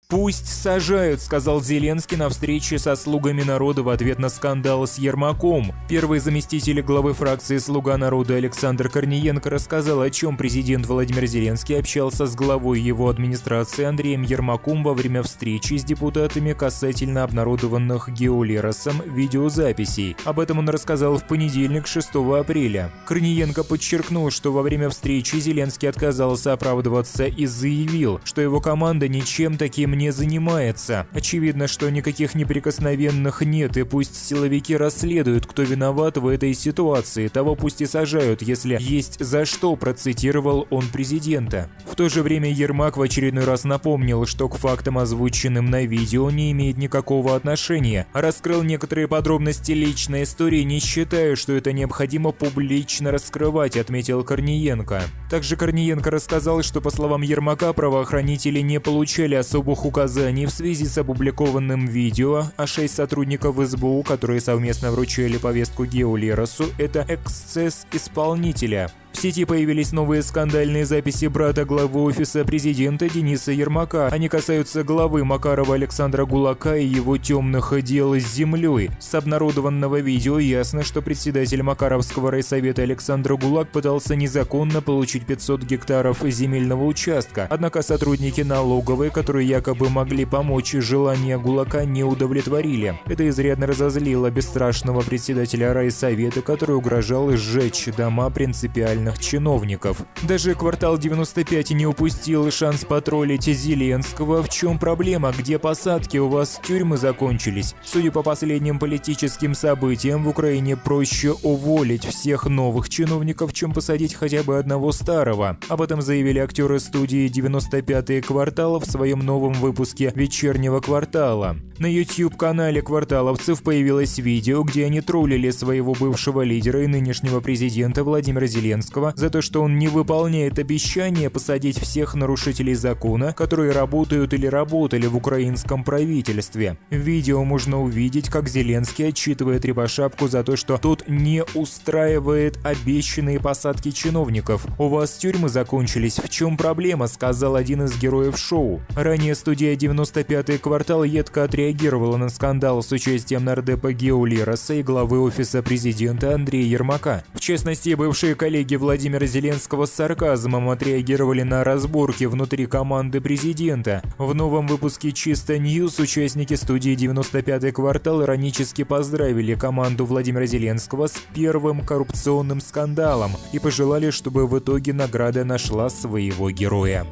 «Пусть сажают», — сказал Зеленский на встрече со «Слугами народа» в ответ на скандал с Ермаком. Первый заместитель главы фракции «Слуга народа» Александр Корниенко рассказал, о чем президент Владимир Зеленский общался с главой его администрации Андреем Ермаком во время встречи с депутатами касательно обнародованных Геолеросом видеозаписей. Об этом он рассказал в понедельник, 6 апреля. Корниенко подчеркнул, что во время встречи Зеленский отказался оправдываться и заявил, что его команда ничем таким не занимается. Очевидно, что никаких неприкосновенных нет, и пусть силовики расследуют, кто виноват в этой ситуации, того пусть и сажают, если есть за что, процитировал он президента. В то же время Ермак в очередной раз напомнил, что к фактам, озвученным на видео, не имеет никакого отношения. Раскрыл некоторые подробности личной истории, не считая, что это необходимо публично раскрывать, отметил Корниенко. Также Корниенко рассказал, что, по словам Ермака, правоохранители не получали особых указаний в связи с опубликованным видео, а 6 сотрудников СБУ, которые совместно вручали повестку Геолеросу, это эксцесс исполнителя. В сети появились новые скандальные записи брата главы офиса президента Дениса Ермака. Они касаются главы Макарова Александра Гулака и его темных дел с землей. С обнародованного видео ясно, что председатель Макаровского райсовета Александр Гулак пытался незаконно получить 500 гектаров земельного участка. Однако сотрудники налоговой, которые якобы могли помочь, желания Гулака не удовлетворили. Это изрядно разозлило бесстрашного председателя райсовета, который угрожал сжечь дома принципиально чиновников. Даже квартал 95 не упустил шанс потроллить Зеленского. В чем проблема? Где посадки? У вас тюрьмы закончились. Судя по последним политическим событиям, в Украине проще уволить всех новых чиновников, чем посадить хотя бы одного старого. Об этом заявили актеры студии «95-й квартал» в своем новом выпуске «Вечернего квартала». На YouTube-канале кварталовцев появилось видео, где они троллили своего бывшего лидера и нынешнего президента Владимира Зеленского за то, что он не выполняет обещание посадить всех нарушителей закона, которые работают или работали в украинском правительстве. В видео можно увидеть, как Зеленский отчитывает Рябошапку за то, что тот не устраивает обещанные посадки чиновников. «У вас тюрьмы закончились, в чем проблема?» — сказал один из героев шоу. Ранее студия «95-й квартал» едко отреагировала на скандал с участием нардепа Геолероса и главы офиса президента Андрея Ермака. В частности, бывшие коллеги Владимира Зеленского с сарказмом отреагировали на разборки внутри команды президента. В новом выпуске «Чисто Ньюс» участники студии «95-й квартал» иронически поздравили команду Владимира Зеленского с первым коррупционным скандалом и пожелали, чтобы в итоге награда нашла своего героя.